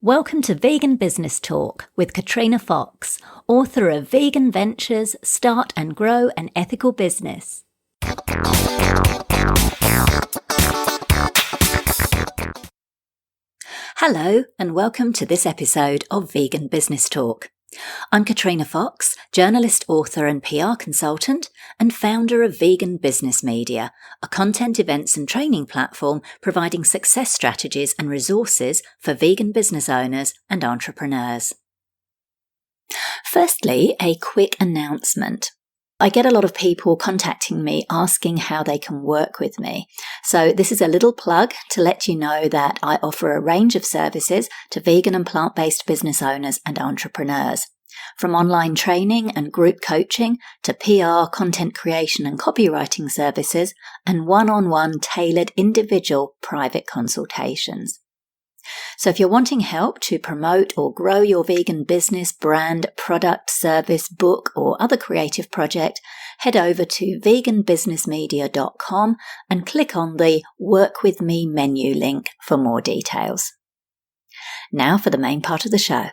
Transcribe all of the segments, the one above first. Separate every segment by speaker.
Speaker 1: Welcome to Vegan Business Talk with Katrina Fox, author of Vegan Ventures, Start and Grow an Ethical Business. Hello and welcome to this episode of Vegan Business Talk. I'm Katrina Fox, journalist, author and PR consultant and founder of Vegan Business Media, a content, events and training platform providing success strategies and resources for vegan business owners and entrepreneurs. Firstly, a quick announcement. I get a lot of people contacting me asking how they can work with me. So this is a little plug to let you know that I offer a range of services to vegan and plant-based business owners and entrepreneurs. From online training and group coaching to PR, content creation and copywriting services and one-on-one tailored individual private consultations. So if you're wanting help to promote or grow your vegan business, brand, product, service, book or other creative project, head over to veganbusinessmedia.com and click on the Work With Me menu link for more details. Now for the main part of the show.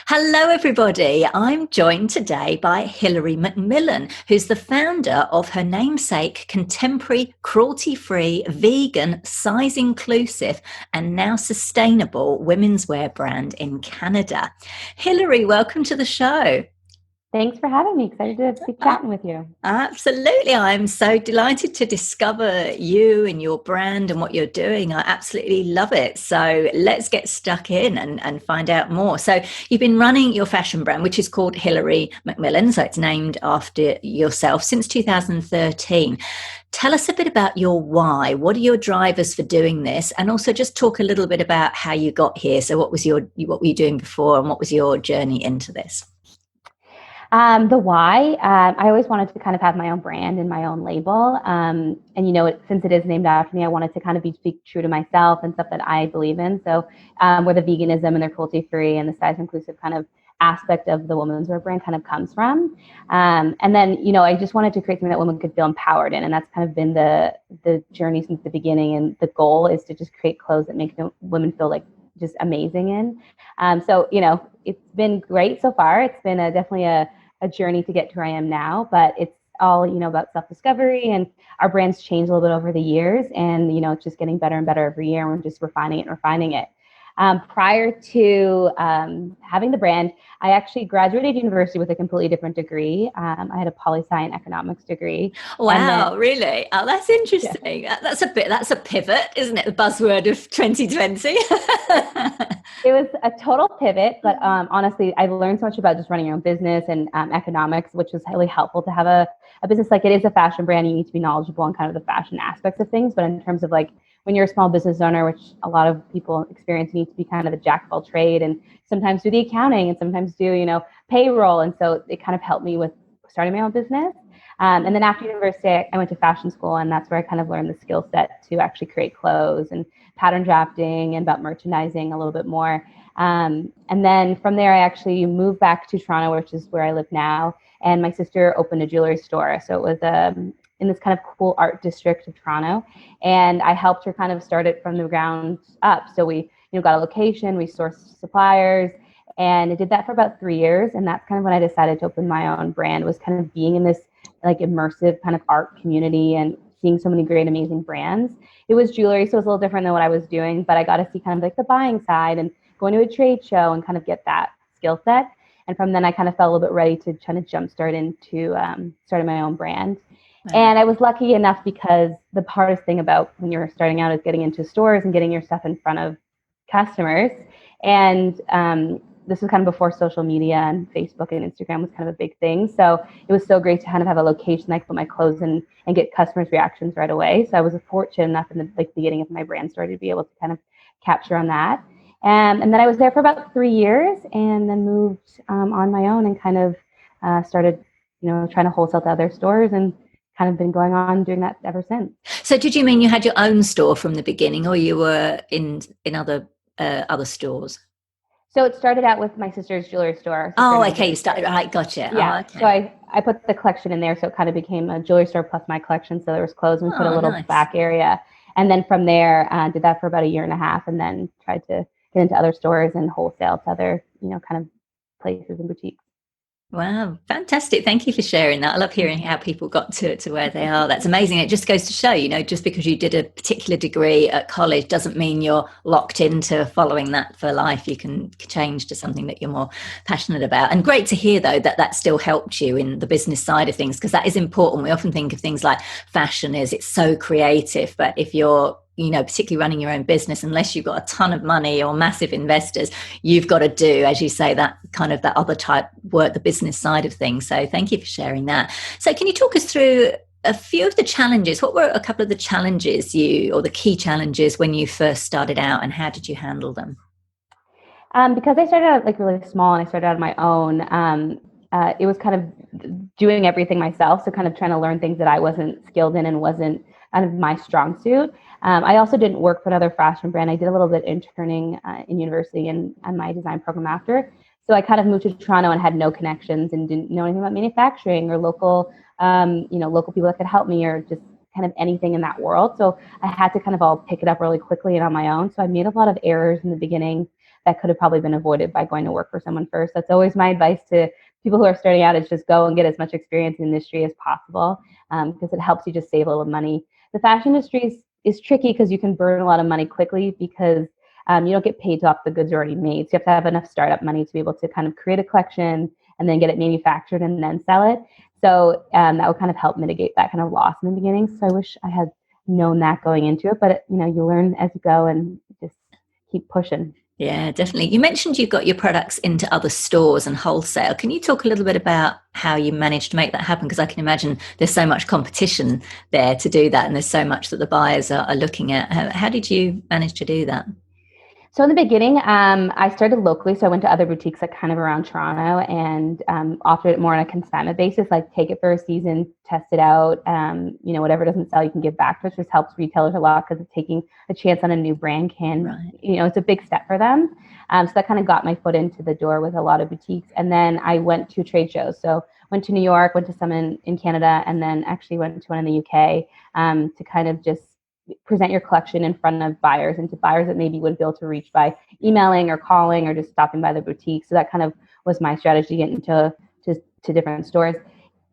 Speaker 1: Hello everybody, I'm joined today by Hilary MacMillan, who's the founder of her namesake contemporary, cruelty-free, vegan, size-inclusive and now sustainable women's wear brand in Canada. Hilary, welcome to the show.
Speaker 2: Thanks for having me. Excited to be chatting with you.
Speaker 1: Absolutely. I'm so delighted to discover you and your brand and what you're doing. I absolutely love it. So let's get stuck in and find out more. So you've been running your fashion brand, which is called Hilary MacMillan. So it's named after yourself since 2013. Tell us a bit about your why. What are your drivers for doing this? And also just talk a little bit about how you got here. So what were you doing before and what was your journey into this?
Speaker 2: The why, I always wanted to kind of have my own brand and my own label. And, since it is named after me, I wanted to kind of speak true to myself and stuff that I believe in. So where the veganism and the cruelty-free and the size-inclusive kind of aspect of the women's wear brand kind of comes from. And then, I just wanted to create something that women could feel empowered in. And that's kind of been the journey since the beginning. And the goal is to just create clothes that make women feel like just amazing in. So, it's been great so far. It's been definitely a journey to get to where I am now, but it's all, about self-discovery, and our brand's changed a little bit over the years, and, it's just getting better and better every year, and we're just refining it. Prior to having the brand, I actually graduated university with a completely different degree. I had a poli-sci and economics degree.
Speaker 1: Wow, really? Oh, that's interesting. Yeah. That's a pivot, isn't it? The buzzword of 2020.
Speaker 2: It was a total pivot, but honestly, I've learned so much about just running your own business and economics, which was really helpful to have a business. Like, it is a fashion brand. You need to be knowledgeable on kind of the fashion aspects of things. But in terms of like when you're a small business owner, which a lot of people experience, you need to be kind of the jack of all trade and sometimes do the accounting and sometimes do, payroll. And so it kind of helped me with starting my own business. And then after university, I went to fashion school, and that's where I kind of learned the skill set to actually create clothes and pattern drafting and about merchandising a little bit more. And then from there, I actually moved back to Toronto, which is where I live now. And my sister opened a jewelry store. So it was in this kind of cool art district of Toronto. And I helped her kind of start it from the ground up. So we got a location, we sourced suppliers, and I did that for about 3 years. And that's kind of when I decided to open my own brand, was kind of being in this like immersive kind of art community and seeing so many great, amazing brands. It was jewelry, so it was a little different than what I was doing, but I got to see kind of like the buying side and going to a trade show and kind of get that skill set. And from then I kind of felt a little bit ready to kind of jumpstart into starting my own brand. Right. And I was lucky enough, because the hardest thing about when you're starting out is getting into stores and getting your stuff in front of customers. And this was kind of before social media, and Facebook and Instagram was kind of a big thing. So it was so great to kind of have a location I could put my clothes in and get customers' reactions right away. So I was fortunate enough in the beginning of my brand story to be able to kind of capture on that. And then I was there for about 3 years, and then moved on my own and kind of started, trying to wholesale to other stores, and kind of been going on doing that ever since.
Speaker 1: So did you mean you had your own store from the beginning, or you were in other stores?
Speaker 2: So it started out with my sister's jewelry store.
Speaker 1: Oh, okay. You started, right. Gotcha.
Speaker 2: Yeah.
Speaker 1: Oh, okay.
Speaker 2: So I put the collection in there. So it kind of became a jewelry store plus my collection. So there was clothes, and we put a little back area. And then from there, did that for about 1.5 years, and then tried to get into other stores and wholesale to other, kind of places and boutiques.
Speaker 1: Wow, fantastic. Thank you for sharing that. I love hearing how people got to where they are. That's amazing. It just goes to show, just because you did a particular degree at college doesn't mean you're locked into following that for life. You can change to something that you're more passionate about. And great to hear, though, that still helped you in the business side of things, because that is important. We often think of things like fashion as it's so creative, but if you're particularly running your own business, unless you've got a ton of money or massive investors, you've got to do, as you say, that other type work, the business side of things. So thank you for sharing that. So can you talk us through a few of the challenges? What were a couple of the challenges or the key challenges when you first started out, and how did you handle them?
Speaker 2: Because I started out like really small and I started out on my own, it was kind of doing everything myself. So kind of trying to learn things that I wasn't skilled in and wasn't kind of my strong suit. I also didn't work for another fashion brand. I did a little bit interning in university and my design program after. So I kind of moved to Toronto and had no connections and didn't know anything about manufacturing or local people that could help me or just kind of anything in that world. So I had to kind of all pick it up really quickly and on my own. So I made a lot of errors in the beginning that could have probably been avoided by going to work for someone first. That's always my advice to people who are starting out, is just go and get as much experience in the industry as possible, because it helps you just save a little money. The fashion industry is tricky because you can burn a lot of money quickly because you don't get paid off the goods already made. So you have to have enough startup money to be able to kind of create a collection and then get it manufactured and then sell it. So that would kind of help mitigate that kind of loss in the beginning. So I wish I had known that going into it, but you learn as you go and just keep pushing.
Speaker 1: Yeah, definitely. You mentioned you got your products into other stores and wholesale. Can you talk a little bit about how you managed to make that happen? Because I can imagine there's so much competition there to do that, and there's so much that the buyers are looking at. How did you manage to do that?
Speaker 2: So in the beginning, I started locally. So I went to other boutiques like kind of around Toronto and offered it more on a consignment basis, like take it for a season, test it out. Whatever doesn't sell, you can give back, which just helps retailers a lot because taking a chance on a new brand it's a big step for them. So that kind of got my foot into the door with a lot of boutiques. And then I went to trade shows. So went to New York, went to some in Canada, and then actually went to one in the UK to kind of just present your collection in front of buyers and to buyers that maybe wouldn't be able to reach by emailing or calling or just stopping by the boutique. So that kind of was my strategy to get into to different stores.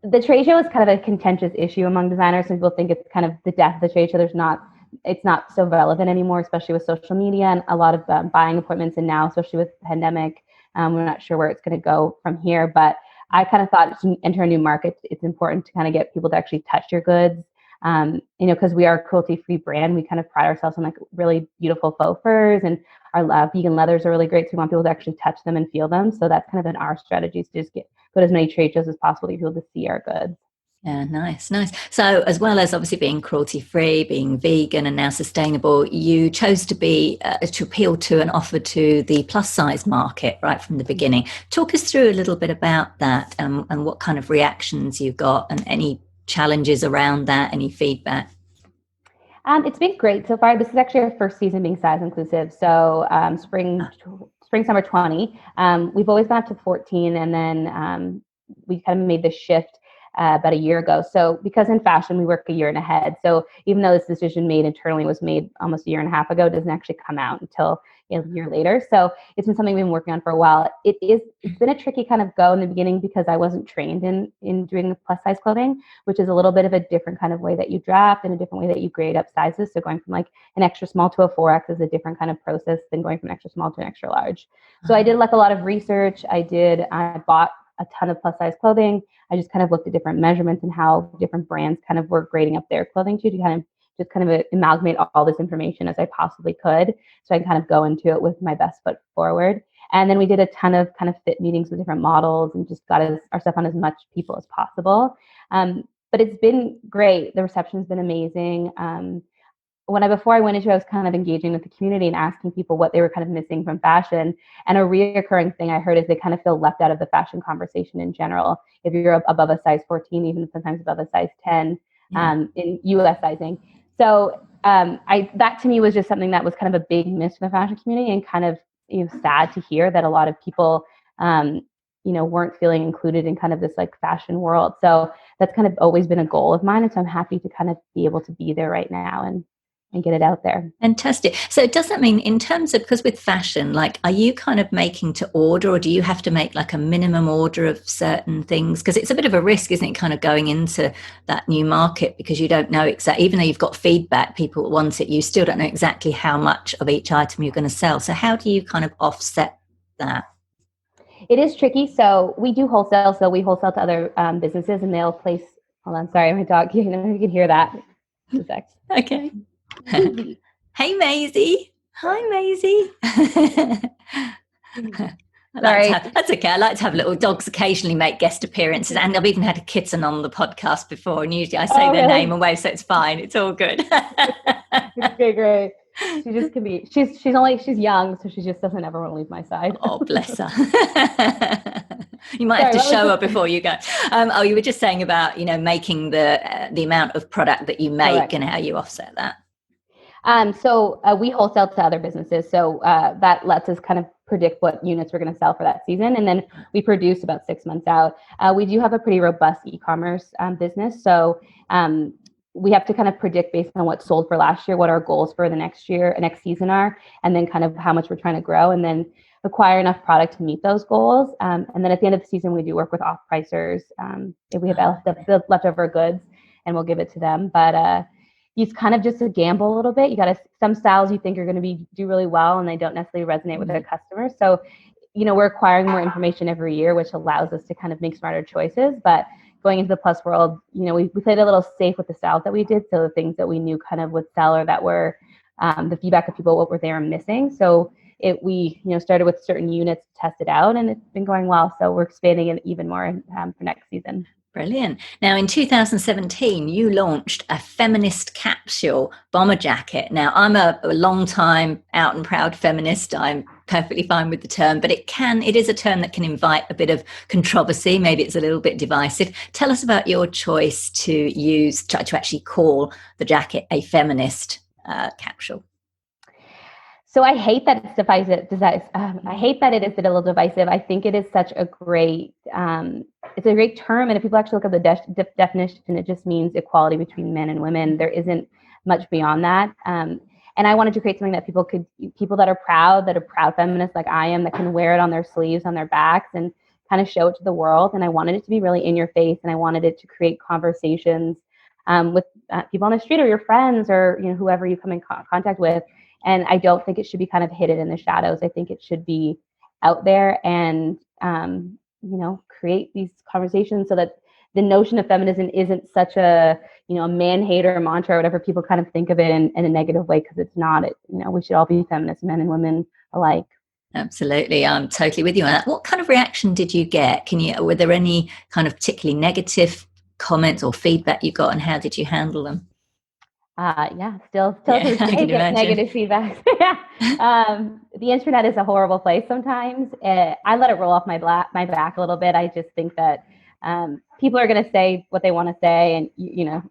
Speaker 2: The trade show is kind of a contentious issue among designers. Some people think it's kind of the death of the trade show. It's not so relevant anymore, especially with social media and a lot of buying appointments. And now, especially with the pandemic, we're not sure where it's going to go from here. But I kind of thought to enter a new market, it's important to kind of get people to actually touch your goods. Because we are a cruelty-free brand, we kind of pride ourselves on like really beautiful faux furs, and our vegan leathers are really great. So we want people to actually touch them and feel them. So that's kind of been our strategy, is to just go to as many trade shows as possible to get people to see our goods.
Speaker 1: Yeah, nice. So as well as obviously being cruelty-free, being vegan and now sustainable, you chose to appeal to and offer to the plus size market right from the beginning. Talk us through a little bit about that and what kind of reactions you got and any challenges around that, any feedback?
Speaker 2: It's been great so far. This is actually our first season being size inclusive. So spring, summer 20. We've always gone up to 14, and then we kind of made the shift about a year ago. So because in fashion, we work a year and ahead. So even though this decision made internally was made almost a year and a half ago, it doesn't actually come out until a year later. So it's been something we've been working on for a while. It's been a tricky kind of go in the beginning because I wasn't trained in doing plus size clothing, which is a little bit of a different kind of way that you draft and a different way that you grade up sizes. So going from like an extra small to a 4X is a different kind of process than going from extra small to an extra large. So I did like a lot of research. I bought a ton of plus size clothing. I just kind of looked at different measurements and how different brands kind of were grading up their clothing to kind of amalgamate all this information as I possibly could. So I can kind of go into it with my best foot forward. And then we did a ton of kind of fit meetings with different models and just got our stuff on as much people as possible. But it's been great. The reception's been amazing. Before I went into it, I was kind of engaging with the community and asking people what they were kind of missing from fashion. And a reoccurring thing I heard is they kind of feel left out of the fashion conversation in general. If you're above a size 14, even sometimes above a size 10 in US sizing. So that to me was just something that was kind of a big miss for the fashion community, and kind of sad to hear that a lot of people weren't feeling included in kind of this like fashion world. So that's kind of always been a goal of mine. And so I'm happy to kind of be able to be there right now and get it out there.
Speaker 1: Fantastic. So does that mean in terms of, because with fashion, like, are you kind of making to order, or do you have to make like a minimum order of certain things? Because it's a bit of a risk, isn't it, kind of going into that new market, because you don't know exactly, even though you've got feedback, people want it, you still don't know exactly how much of each item you're going to sell. So how do you kind of offset that?
Speaker 2: It is tricky. So we do wholesale. So we wholesale to other businesses, and they'll place, hold on, sorry, my dog, you can hear that. Just a sec.
Speaker 1: Okay. Hey, Maisie. Hi, Maisie.
Speaker 2: Sorry.
Speaker 1: That's okay. I like to have little dogs occasionally make guest appearances, and I've even had a kitten on the podcast before, and usually I say their name and wave, so it's fine. It's all good.
Speaker 2: Okay, great. She just can be, she's young, so she just doesn't ever want to leave my side.
Speaker 1: Oh, bless her. You might have to show her before you go. You were just saying about, making the amount of product that you make. Correct. And how you offset that.
Speaker 2: So we wholesale to other businesses. So that lets us kind of predict what units we're going to sell for that season. And then we produce about 6 months out. We do have a pretty robust e-commerce business. So we have to kind of predict based on what sold for last year, what our goals for the next season are, and then kind of how much we're trying to grow, and then acquire enough product to meet those goals. And then at the end of the season, we do work with off-pricers. If we have leftover goods, and we'll give it to them. But it's kind of just a gamble a little bit. You got some styles you think are going to do really well, and they don't necessarily resonate with their customers. So, we're acquiring more information every year, which allows us to kind of make smarter choices. But going into the plus world, we played a little safe with the styles that we did. So the things that we knew kind of would sell, or that were the feedback of people, what were they were missing. So we started with certain units to test it out, and it's been going well. So we're expanding it even more for next season.
Speaker 1: Brilliant. Now, in 2017, you launched a Feminist Capsule bomber jacket. Now, I'm a long time out and proud feminist. I'm perfectly fine with the term, but it is a term that can invite a bit of controversy. Maybe it's a little bit divisive. Tell us about your choice to actually call the jacket a feminist capsule.
Speaker 2: So I hate that it's divisive. I hate that it is a little divisive. I think it is such a great, it's a great term. And if people actually look at the definition, it just means equality between men and women. There isn't much beyond that. And I wanted to create something that people that are proud feminists like I am, that can wear it on their sleeves, on their backs, and kind of show it to the world. And I wanted it to be really in your face, and I wanted it to create conversations with people on the street, or your friends, or whoever you come in contact with. And I don't think it should be kind of hidden in the shadows. I think it should be out there and, create these conversations, so that the notion of feminism isn't such a, a man-hater mantra, or whatever people kind of think of it in a negative way, because it's not. We should all be feminists, men and women alike.
Speaker 1: Absolutely. I'm totally with you on that. What kind of reaction did you get? Were there any kind of particularly negative comments or feedback you got, and how did you handle them?
Speaker 2: Still to this day get negative feedback. The internet is a horrible place sometimes. I let it roll off my back a little bit. I just think that people are going to say what they want to say, and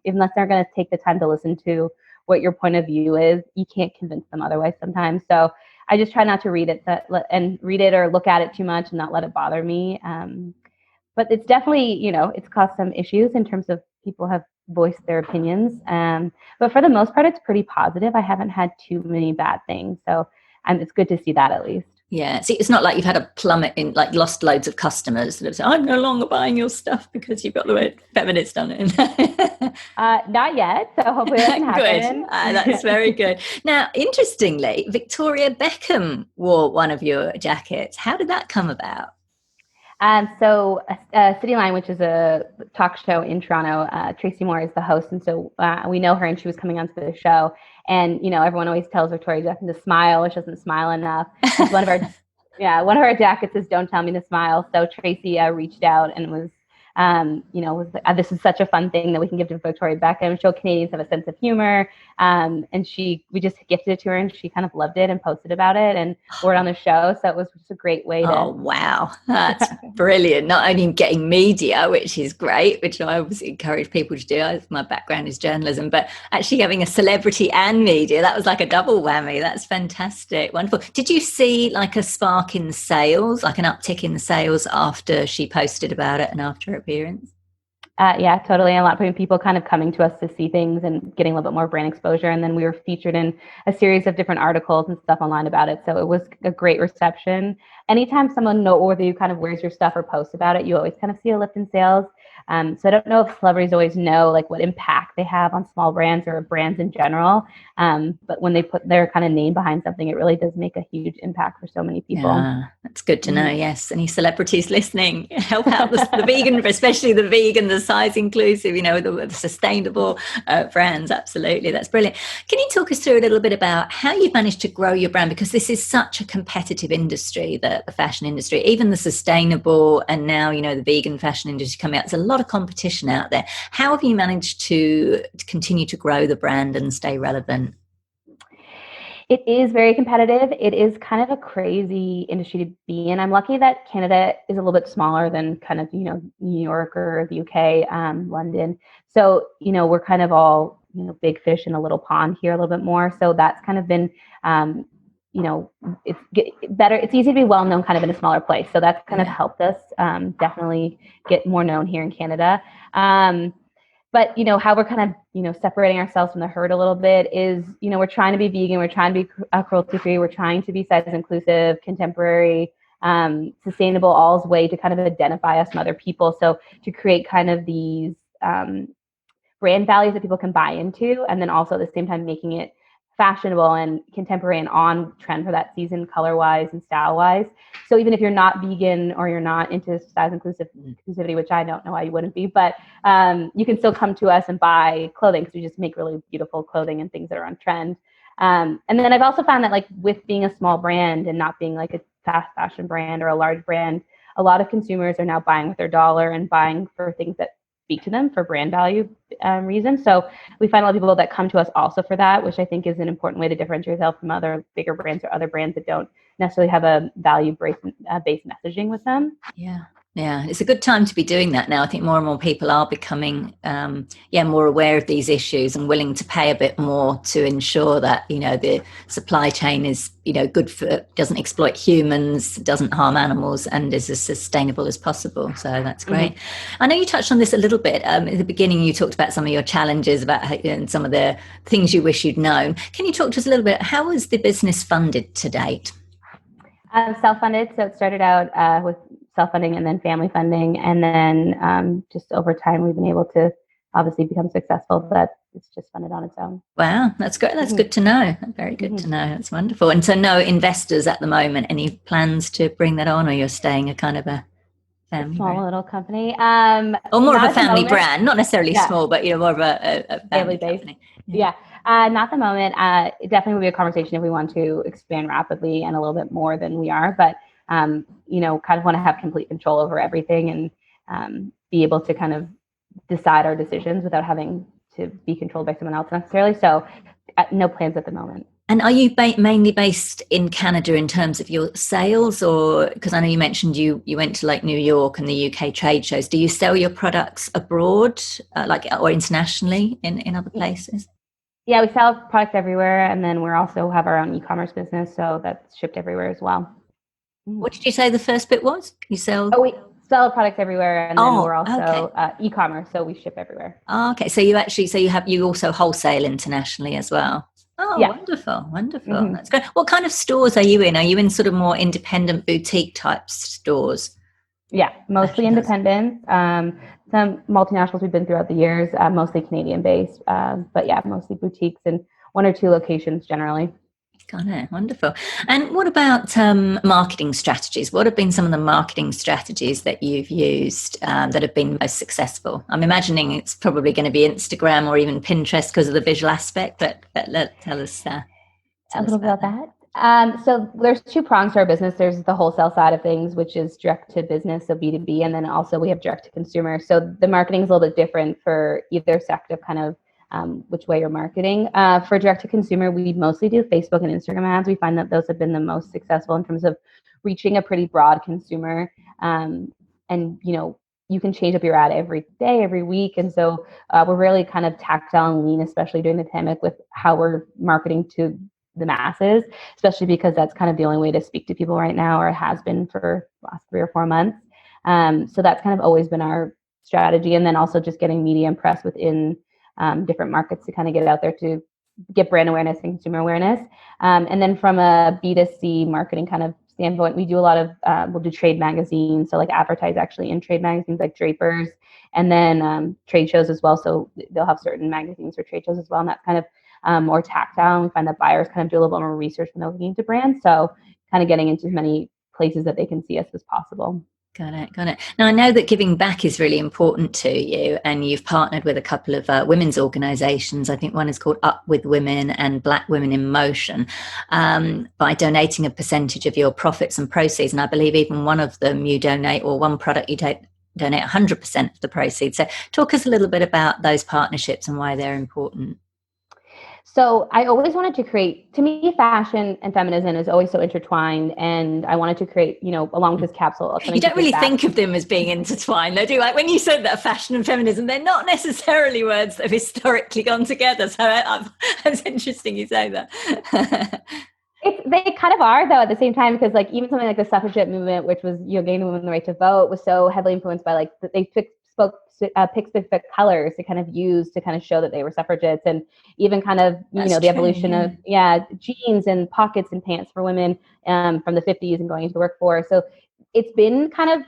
Speaker 2: unless they're going to take the time to listen to what your point of view is, you can't convince them otherwise sometimes. So I just try not to read it or look at it too much, and not let it bother me. But it's definitely, it's caused some issues in terms of people have voiced their opinions. But for the most part, it's pretty positive. I haven't had too many bad things. So it's good to see that, at least.
Speaker 1: Yeah. See, it's not like you've had a plummet in, like, lost loads of customers that have said, I'm no longer buying your stuff because you've got the word feminist on it.
Speaker 2: Not yet. So hopefully that can happen.
Speaker 1: Good. That's very good. Now, interestingly, Victoria Beckham wore one of your jackets. How did that come about?
Speaker 2: So Cityline, which is a talk show in Toronto, Tracy Moore is the host. And so we know her, and she was coming onto the show. And, everyone always tells Victoria Beckham to smile, or she doesn't smile enough. One of our jackets is "Don't Tell Me to Smile." So Tracy reached out and was, this is such a fun thing that we can give to Victoria Beckham, show Canadians have a sense of humor. And we just gifted it to her, and she kind of loved it and posted about it and wore it on the show. So it was just a great way to.
Speaker 1: Oh, wow. That's brilliant. Not only getting media, which is great, which I always encourage people to do. My background is journalism, but actually having a celebrity and media, that was like a double whammy. That's fantastic. Wonderful. Did you see like a spark in sales, like an uptick in sales after she posted about it and after her appearance?
Speaker 2: Yeah, totally. A lot of people kind of coming to us to see things and getting a little bit more brand exposure. And then we were featured in a series of different articles and stuff online about it. So it was a great reception. Anytime someone noteworthy kind of wears your stuff or posts about it, you always kind of see a lift in sales. So I don't know if celebrities always know like what impact they have on small brands or brands in general. But when they put their kind of name behind something, it really does make a huge impact for so many people.
Speaker 1: Yeah, that's good to know. Yes. Any celebrities listening, help out the vegan, especially the vegan, the size inclusive, the sustainable brands. Absolutely. That's brilliant. Can you talk us through a little bit about how you've managed to grow your brand? Because this is such a competitive industry, the fashion industry, even the sustainable, and now, the vegan fashion industry coming out. There's a lot of competition out there. How have you managed to continue to grow the brand and stay relevant?
Speaker 2: It is very competitive. It is kind of a crazy industry to be in. I'm lucky that Canada is a little bit smaller than kind of, New York or the UK, London. So, we're kind of all, big fish in a little pond here a little bit more. So that's kind of been, it's better. It's easy to be well known kind of in a smaller place. So that's kind of helped us definitely get more known here in Canada. But, how we're kind of, separating ourselves from the herd a little bit is, we're trying to be vegan. We're trying to be cruelty-free. We're trying to be size inclusive, contemporary, sustainable, all's way to kind of identify us from other people. So to create kind of these brand values that people can buy into, and then also at the same time making it fashionable and contemporary and on trend for that season, color-wise and style-wise. So even if you're not vegan or you're not into size inclusivity, which I don't know why you wouldn't be, but you can still come to us and buy clothing because we just make really beautiful clothing and things that are on trend. And then I've also found that like with being a small brand and not being like a fast fashion brand or a large brand, a lot of consumers are now buying with their dollar and buying for things that speak to them for brand value reasons. So we find a lot of people that come to us also for that, which I think is an important way to differentiate yourself from other bigger brands or other brands that don't necessarily have a value-based messaging with them.
Speaker 1: Yeah, it's a good time to be doing that now. I think more and more people are becoming, more aware of these issues and willing to pay a bit more to ensure that, the supply chain is, good for, doesn't exploit humans, doesn't harm animals, and is as sustainable as possible. So that's great. Mm-hmm. I know you touched on this a little bit. At the beginning, you talked about some of your challenges and some of the things you wish you'd known. Can you talk to us a little bit? How was the business funded to date?
Speaker 2: Self-funded. So it started out with self-funding and then family funding. And then just over time, we've been able to obviously become successful, that it's just funded on its own.
Speaker 1: Wow, that's good. That's good to know. Very good to know. That's wonderful. And so no investors at the moment. Any plans to bring that on, or you're staying a kind of a family
Speaker 2: small
Speaker 1: brand?
Speaker 2: Little company?
Speaker 1: Or more of a family brand, not necessarily small, but more of a family
Speaker 2: based.
Speaker 1: company.
Speaker 2: Yeah. Not the moment. It definitely would be a conversation if we want to expand rapidly and a little bit more than we are, but kind of want to have complete control over everything and be able to kind of decide our decisions without having to be controlled by someone else necessarily. So no plans at the moment.
Speaker 1: And are you mainly based in Canada in terms of your sales, or because I know you mentioned you went to like New York and the UK trade shows? Do you sell your products abroad, or internationally in other places?
Speaker 2: Yeah, we sell products everywhere, and then we also have our own e-commerce business, so that's shipped everywhere as well.
Speaker 1: What did you say the first bit was? You sell?
Speaker 2: Oh, we sell products everywhere, and then we're also e-commerce, so we ship everywhere.
Speaker 1: Oh, okay, so you also wholesale internationally as well. Oh, yeah. Wonderful. Mm-hmm. That's great. What kind of stores are you in? Are you in sort of more independent boutique type stores?
Speaker 2: Yeah, mostly independent. Some multinationals we've been throughout the years, mostly Canadian based, but yeah, mostly boutiques and 1 or 2 locations generally.
Speaker 1: Got it. Wonderful. And what about marketing strategies? What have been some of the marketing strategies that you've used that have been most successful? I'm imagining it's probably going to be Instagram or even Pinterest because of the visual aspect, but tell us a
Speaker 2: little bit about that. So there's 2 prongs to our business. There's the wholesale side of things, which is direct to business, so B2B, and then also we have direct to consumer. So the marketing is a little bit different for either sector, kind of which way you're marketing. For direct to consumer, we mostly do Facebook and Instagram ads. We find that those have been the most successful in terms of reaching a pretty broad consumer. And you can change up your ad every day, every week. And so we're really kind of tactile and lean, especially during the pandemic, with how we're marketing to the masses, especially because that's kind of the only way to speak to people right now, or it has been for the last 3 or 4 months. So that's kind of always been our strategy. And then also just getting media and press within different markets to kind of get it out there to get brand awareness and consumer awareness. And then from a B2C marketing kind of standpoint, we do a lot of, we'll do trade magazines. So like advertise actually in trade magazines like Draper's, and then trade shows as well. So they'll have certain magazines for trade shows as well. And that's kind of more tactile. We find that buyers kind of do a little bit more research when they're looking into brands. So kind of getting into as many places that they can see us as possible.
Speaker 1: Got it. Now, I know that giving back is really important to you, and you've partnered with a couple of women's organisations. I think one is called Up With Women and Black Women in Motion, by donating a percentage of your profits and proceeds. And I believe even one of them you donate, or one product you donate 100% of the proceeds. So talk us a little bit about those partnerships and why they're important.
Speaker 2: So I always wanted to create, to me, fashion and feminism is always so intertwined. And I wanted to create, along with this capsule.
Speaker 1: You don't really think of them as being intertwined, though, do you? Like when you said that fashion and feminism, they're not necessarily words that have historically gone together. So it's interesting you say that.
Speaker 2: They kind of are, though, at the same time, because like even something like the suffragette movement, which was gaining women the right to vote, was so heavily influenced by like they picked specific colors to kind of use to kind of show that they were suffragettes, and even kind of the evolution of jeans and pockets and pants for women from the 50s and going into the workforce. So it's been kind of,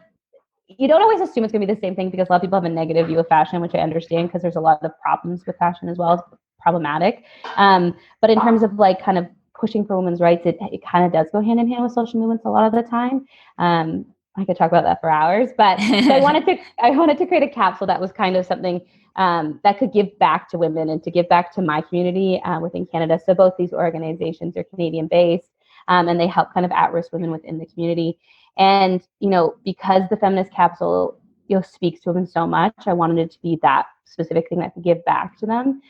Speaker 2: you don't always assume it's going to be the same thing, because a lot of people have a negative view of fashion, which I understand, because there's a lot of problems with fashion as well. It's problematic, but in terms of like kind of pushing for women's rights, it kind of does go hand in hand with social movements a lot of the time. I could talk about that for hours, but so I wanted to create a capsule that was kind of something that could give back to women and to give back to my community within Canada. So both these organizations are Canadian based, and they help kind of at-risk women within the community. And because the Feminist Capsule speaks to women so much, I wanted it to be that specific thing that could give back to them.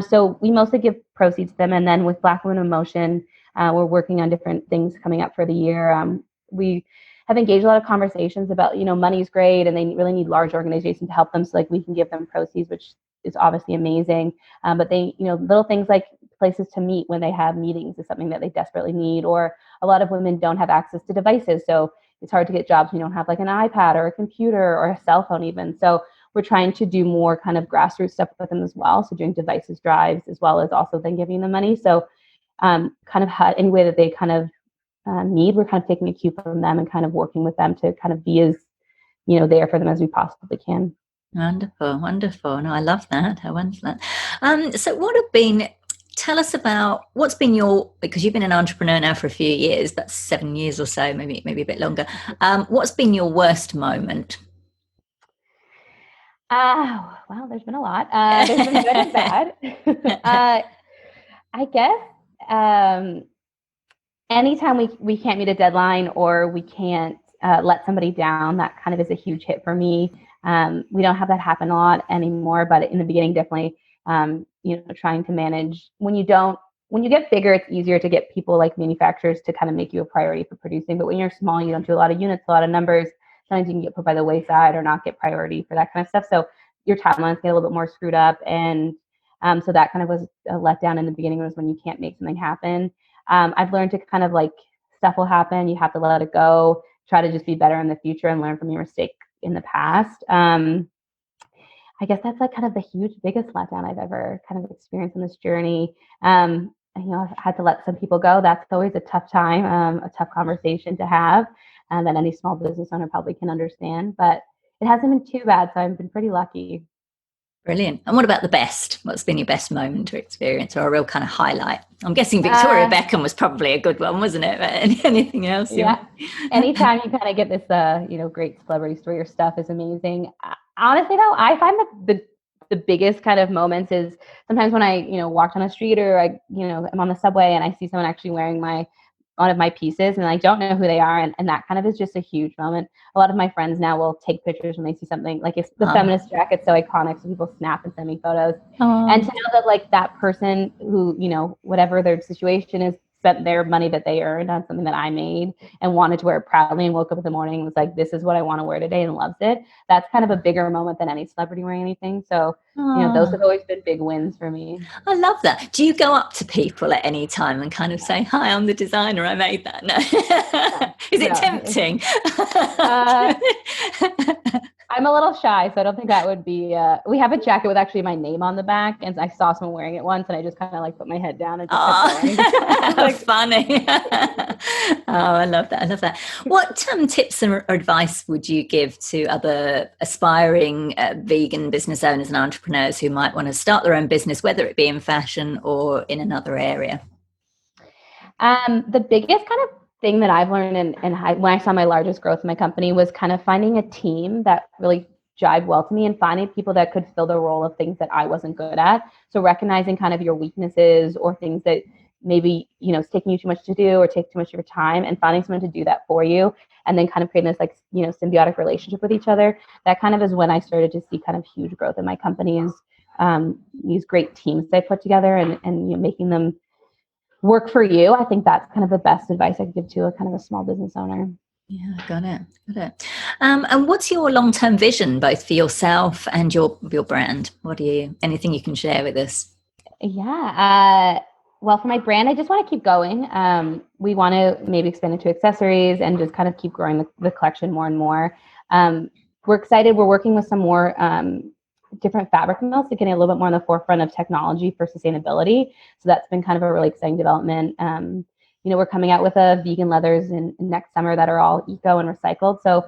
Speaker 2: So we mostly give proceeds to them, and then with Black Women in Motion, we're working on different things coming up for the year. We have engaged a lot of conversations about, money's great and they really need large organizations to help them. So like we can give them proceeds, which is obviously amazing. But they, little things like places to meet when they have meetings is something that they desperately need. Or a lot of women don't have access to devices. So it's hard to get jobs when you don't have like an iPad or a computer or a cell phone even. So we're trying to do more kind of grassroots stuff with them as well. So doing devices drives, as well as also then giving them money. So kind of any way that they kind of need, we're kind of taking a cue from them and kind of working with them to kind of be as there for them as we possibly can.
Speaker 1: Wonderful. No, I love that. I love that. So tell us about what's been because you've been an entrepreneur now for a few years, that's 7 years or so, maybe a bit longer. What's been your worst moment?
Speaker 2: Well, there's been a lot. There's been good and bad. I guess anytime we can't meet a deadline or we can't let somebody down, that kind of is a huge hit for me. We don't have that happen a lot anymore, but in the beginning, definitely, trying to manage when you get bigger, it's easier to get people like manufacturers to kind of make you a priority for producing. But when you're small, you don't do a lot of units, a lot of numbers. Sometimes you can get put by the wayside or not get priority for that kind of stuff. So your timelines get a little bit more screwed up. And so that kind of was a letdown in the beginning, was when you can't make something happen. I've learned to kind of like, stuff will happen. You have to let it go, try to just be better in the future and learn from your mistake in the past. I guess that's like kind of the biggest letdown I've ever kind of experienced in this journey. I've had to let some people go. That's always a tough time, a tough conversation to have, that any small business owner probably can understand, but it hasn't been too bad. So I've been pretty lucky.
Speaker 1: Brilliant. And what about the best? What's been your best moment or experience, or a real kind of highlight? I'm guessing Victoria Beckham was probably a good one, wasn't it? But anything else?
Speaker 2: Yeah. Anytime you kind of get this, great celebrity story or stuff is amazing. Honestly, though, I find that the biggest kind of moments is sometimes when I, walk on the street, or I'm on the subway and I see someone actually wearing one of my pieces and I don't know who they are. And that kind of is just a huge moment. A lot of my friends now will take pictures when they see something, like if the feminist jacket's so iconic, so people snap and send me photos. And to know that like that person who, whatever their situation is, spent their money that they earned on something that I made and wanted to wear it proudly, and woke up in the morning and was like, this is what I want to wear today, and loves it. That's kind of a bigger moment than any celebrity wearing anything. So, those have always been big wins for me.
Speaker 1: I love that. Do you go up to people at any time and kind of say, hi, I'm the designer, I made that? No. Is it tempting?
Speaker 2: I I'm a little shy, so I don't think that would be, we have a jacket with actually my name on the back, and I saw someone wearing it once, and I just kind of like put my head down and just kept going.
Speaker 1: Like, funny. I love that. I love that. What tips or advice would you give to other aspiring vegan business owners and entrepreneurs who might want to start their own business, whether it be in fashion or in another area?
Speaker 2: The biggest kind of thing that I've learned and when I saw my largest growth in my company was kind of finding a team that really jived well to me and finding people that could fill the role of things that I wasn't good at. So recognizing kind of your weaknesses or things that maybe, it's taking you too much to do or take too much of your time, and finding someone to do that for you, and then kind of creating this symbiotic relationship with each other. That kind of is when I started to see kind of huge growth in my companies. These great teams that I put together and making them work for you. I think that's kind of the best advice I could give to a kind of a small business owner.
Speaker 1: Yeah, got it. And what's your long-term vision, both for yourself and your brand? Anything you can share with us?
Speaker 2: Yeah. Well, for my brand, I just want to keep going. We want to maybe expand into accessories and just kind of keep growing the collection more and more. We're excited. We're working with some more different fabric mills to getting a little bit more on the forefront of technology for sustainability. So that's been kind of a really exciting development. We're coming out with a vegan leathers in next summer that are all eco and recycled. So,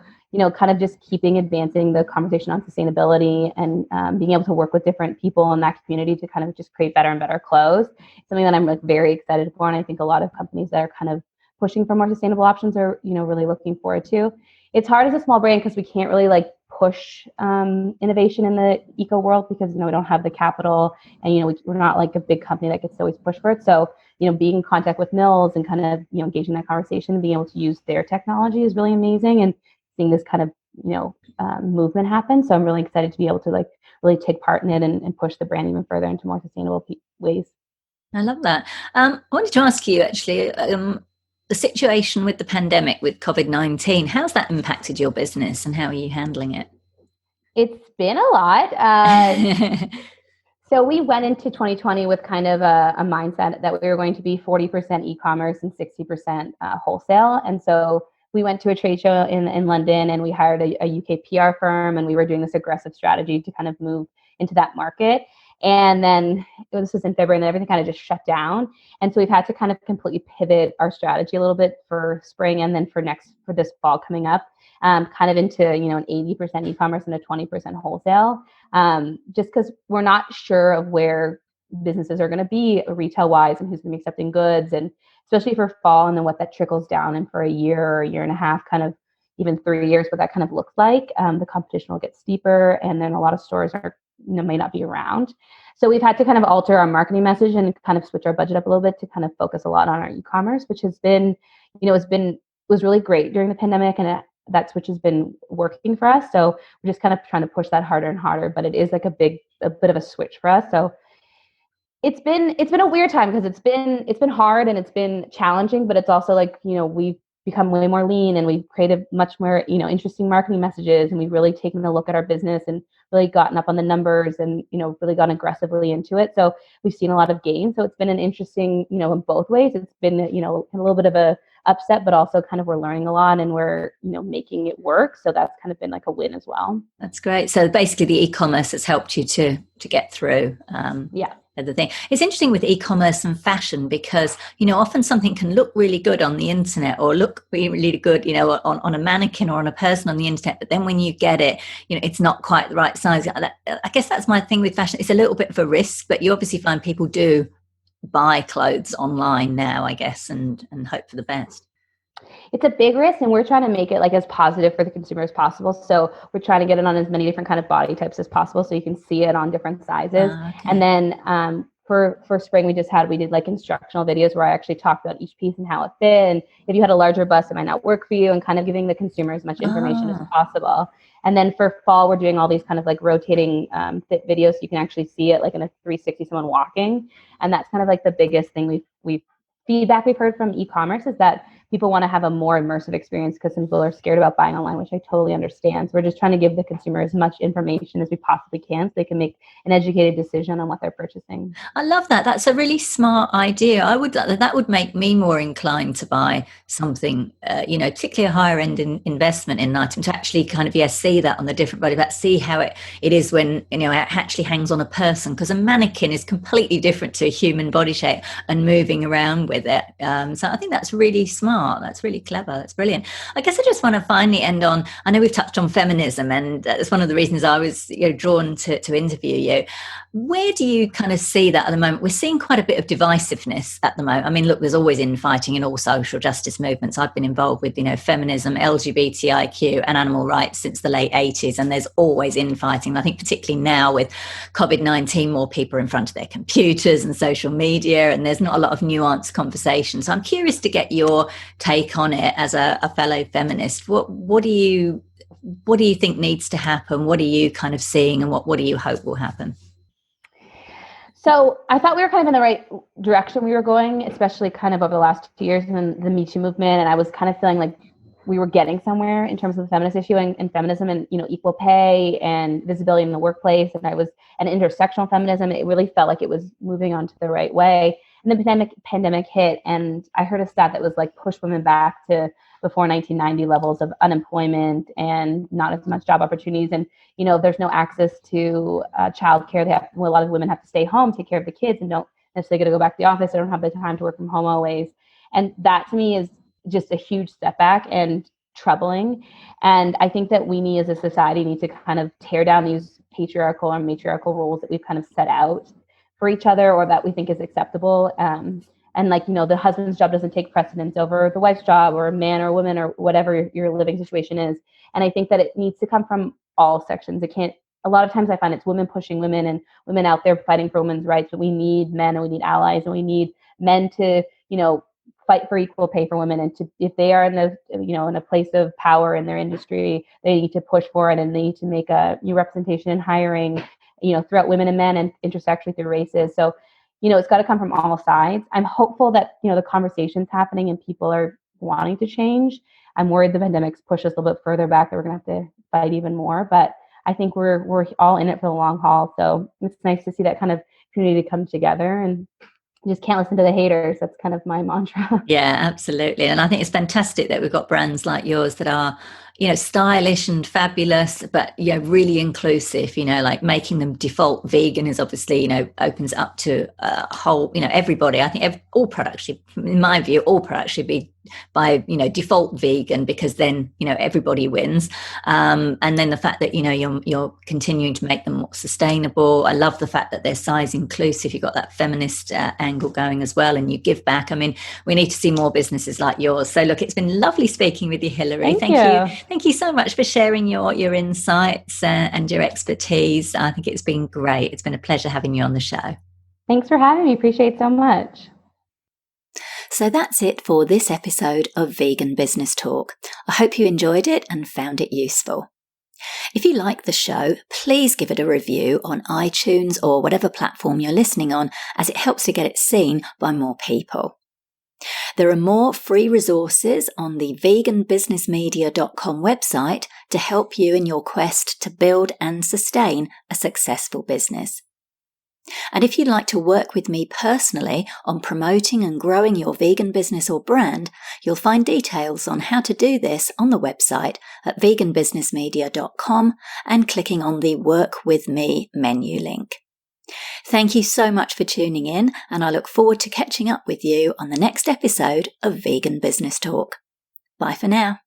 Speaker 2: kind of just keeping advancing the conversation on sustainability and being able to work with different people in that community to kind of just create better and better clothes. Something that I'm like very excited for. And I think a lot of companies that are kind of pushing for more sustainable options are, really looking forward to. It's hard as a small brand because we can't really push innovation in the eco world because, we don't have the capital and, we're not like a big company that gets to always push for it. So, being in contact with mills and kind of, engaging that conversation and being able to use their technology is really amazing, and seeing this kind of, movement happen. So I'm really excited to be able to really take part in it and push the brand even further into more sustainable ways.
Speaker 1: I love that. I wanted to ask you actually, the situation with the pandemic with COVID-19, how's that impacted your business and how are you handling it?
Speaker 2: It's been a lot. So we went into 2020 with kind of a mindset that we were going to be 40% e-commerce and 60% wholesale. And so we went to a trade show in London, and we hired a UK PR firm, and we were doing this aggressive strategy to kind of move into that market. And then this was in February, and then everything kind of just shut down. And so we've had to kind of completely pivot our strategy a little bit for spring and then for this fall coming up, kind of into, an 80% e-commerce and a 20% wholesale, just because we're not sure of where businesses are going to be retail wise and who's going to be accepting goods, and especially for fall, and then what that trickles down in for a year or a year and a half, kind of even 3 years, what that kind of looks like. The competition will get steeper, and then a lot of stores are may not be around. So we've had to kind of alter our marketing message and kind of switch our budget up a little bit to kind of focus a lot on our e-commerce, which has been, was really great during the pandemic, and that switch has been working for us. So we're just kind of trying to push that harder and harder, but it is like a bit of a switch for us. So it's been a weird time because it's been hard and it's been challenging, but it's also we've become way more lean, and we've created much more, interesting marketing messages, and we've really taken a look at our business and really gotten up on the numbers and, really gone aggressively into it. So we've seen a lot of gains. So it's been an interesting, in both ways. It's been, a little bit of a upset, but also kind of we're learning a lot and we're, making it work. So that's kind of been like a win as well.
Speaker 1: That's great. So basically the e-commerce has helped you to get through.
Speaker 2: Yeah.
Speaker 1: The thing. It's interesting with e-commerce and fashion because, often something can look really good on the internet or look really good, on a mannequin or on a person on the internet. But then when you get it, it's not quite the right size. I guess that's my thing with fashion. It's a little bit of a risk, but you obviously find people do buy clothes online now, I guess, and hope for the best.
Speaker 2: It's a big risk, and we're trying to make it as positive for the consumer as possible. So we're trying to get it on as many different kind of body types as possible, so you can see it on different sizes. Okay. And then for spring, we did instructional videos where I actually talked about each piece and how it fit. And if you had a larger bust, it might not work for you, and kind of giving the consumer as much information as possible. And then for fall, we're doing all these kind of rotating fit videos, so you can actually see it in a 360, someone walking. And that's kind of the biggest thing feedback we've heard from e-commerce is that people want to have a more immersive experience because some people are scared about buying online, which I totally understand. So we're just trying to give the consumer as much information as we possibly can so they can make an educated decision on what they're purchasing.
Speaker 1: I love that. That's a really smart idea. That would make me more inclined to buy something, particularly a higher end investment in an item, to actually kind of, see that on the different body parts, see how it is when, it actually hangs on a person, because a mannequin is completely different to a human body shape and moving around with it. So I think that's really smart. That's really clever. That's brilliant. I guess I just want to finally end on, I know we've touched on feminism, and that's one of the reasons I was drawn to interview you. Where do you kind of see that at the moment? We're seeing quite a bit of divisiveness at the moment. I mean, look, there's always infighting in all social justice movements. I've been involved with, feminism, LGBTIQ and animal rights since the late 80s, and there's always infighting. I think particularly now with COVID-19, more people are in front of their computers and social media, and there's not a lot of nuanced conversation. So I'm curious to get your take on it as a fellow feminist. What do you think needs to happen? What are you kind of seeing, and what do you hope will happen?
Speaker 2: So I thought we were kind of in the right direction we were going, especially kind of over the last 2 years in the Me Too movement. And I was kind of feeling like we were getting somewhere in terms of the feminist issue and feminism and, equal pay and visibility in the workplace. And intersectional feminism. It really felt like it was moving on to the right way. And the pandemic hit, and I heard a stat that was like pushed women back to before 1990 levels of unemployment and not as much job opportunities. And, there's no access to childcare. A lot of women have to stay home, take care of the kids, and don't necessarily get to go back to the office. They don't have the time to work from home always. And that to me is just a huge setback and troubling. And I think that we as a society need to kind of tear down these patriarchal or matriarchal roles that we've kind of set out for each other, or that we think is acceptable. And the husband's job doesn't take precedence over the wife's job, or a man or woman, or whatever your living situation is. And I think that it needs to come from all sections. A lot of times I find it's women pushing women and women out there fighting for women's rights, but we need men and we need allies, and we need men to, fight for equal pay for women. And if they are in a place of power in their industry, they need to push for it, and they need to make a new representation in hiring, throughout women and men, and intersectionally through races. So, it's got to come from all sides. I'm hopeful that, the conversation's happening and people are wanting to change. I'm worried the pandemic's pushed us a little bit further back, that we're going to have to fight even more. But I think we're all in it for the long haul. So it's nice to see that kind of community come together, and you just can't listen to the haters. That's kind of my mantra.
Speaker 1: Yeah, absolutely. And I think it's fantastic that we've got brands like yours that are, stylish and fabulous, but, really inclusive, like making them default vegan is obviously, opens up to a whole, everybody. I think all products should, in my view, all products should be by, default vegan, because then, everybody wins. And then the fact that, you're continuing to make them more sustainable. I love the fact that they're size inclusive. You've got that feminist angle going as well, and you give back. I mean, we need to see more businesses like yours. So look, it's been lovely speaking with you, Hilary.
Speaker 2: Thank you.
Speaker 1: Thank you so much for sharing your insights and your expertise. I think it's been great. It's been a pleasure having you on the show.
Speaker 2: Thanks for having me. Appreciate it so much.
Speaker 1: So that's it for this episode of Vegan Business Talk. I hope you enjoyed it and found it useful. If you like the show, please give it a review on iTunes or whatever platform you're listening on, as it helps to get it seen by more people. There are more free resources on the veganbusinessmedia.com website to help you in your quest to build and sustain a successful business. And if you'd like to work with me personally on promoting and growing your vegan business or brand, you'll find details on how to do this on the website at veganbusinessmedia.com and clicking on the Work With Me menu link. Thank you so much for tuning in, and I look forward to catching up with you on the next episode of Vegan Business Talk. Bye for now.